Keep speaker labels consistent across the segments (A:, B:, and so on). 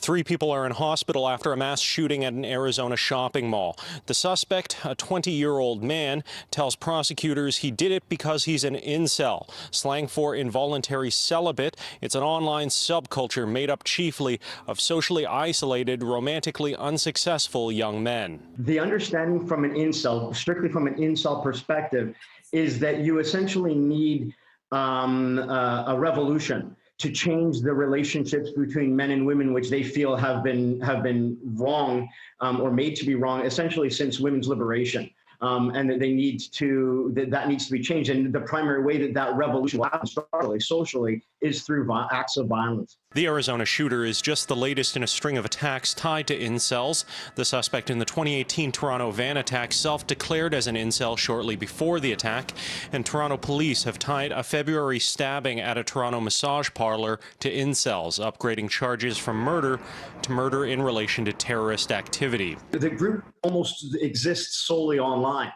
A: Three people are in hospital after a mass shooting at an Arizona shopping mall. The suspect, a 20-year-old man, tells prosecutors he did it because he's an incel, slang for involuntary celibate. It's an online subculture made up chiefly of socially isolated, romantically unsuccessful young men.
B: The understanding from an incel, strictly from an incel perspective, is that you essentially need a revolution to change the relationships between men and women, which they feel have been wrong or made to be wrong, essentially since women's liberation. And that that needs to be changed. And the primary way that revolution will happen socially is through acts of violence.
A: The Arizona shooter is just the latest in a string of attacks tied to incels. The suspect in the 2018 Toronto van attack self-declared as an incel shortly before the attack, and Toronto police have tied a February stabbing at a Toronto massage parlor to incels, upgrading charges from murder to murder in relation to terrorist activity.
B: The group almost exists solely online,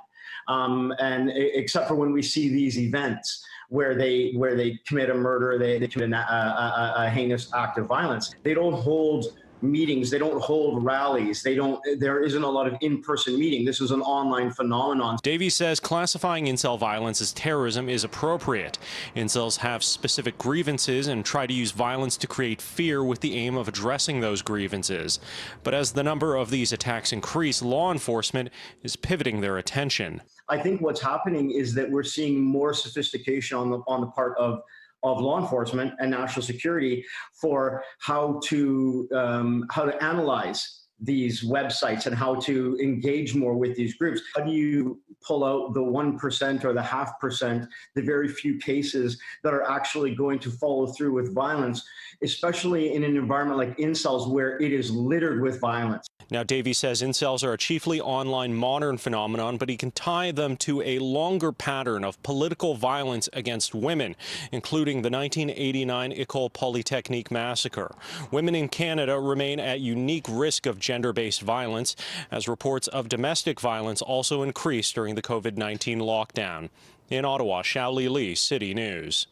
B: and except for when we see these events where they commit a murder, they commit a heinous act of violence. They don't hold meetings, they don't hold rallies, there isn't a lot of in-person meeting. This is an online phenomenon.
A: Davies says classifying incel violence as terrorism is appropriate. Incels have specific grievances and try to use violence to create fear with the aim of addressing those grievances. But as the number of these attacks increase, law enforcement is pivoting their attention.
B: I think what's happening is that we're seeing more sophistication on the part of law enforcement and national security for how to analyze these websites and how to engage more with these groups. How do you pull out the 1% or the 0.5%, the very few cases that are actually going to follow through with violence, especially in an environment like incels where it is littered with violence?
A: Now, Davies says incels are a chiefly online modern phenomenon, but he can tie them to a longer pattern of political violence against women, including the 1989 École Polytechnique massacre. Women in Canada remain at unique risk of gender-based violence, as reports of domestic violence also increased during the COVID-19 lockdown. In Ottawa, Xiaoli Li, City News.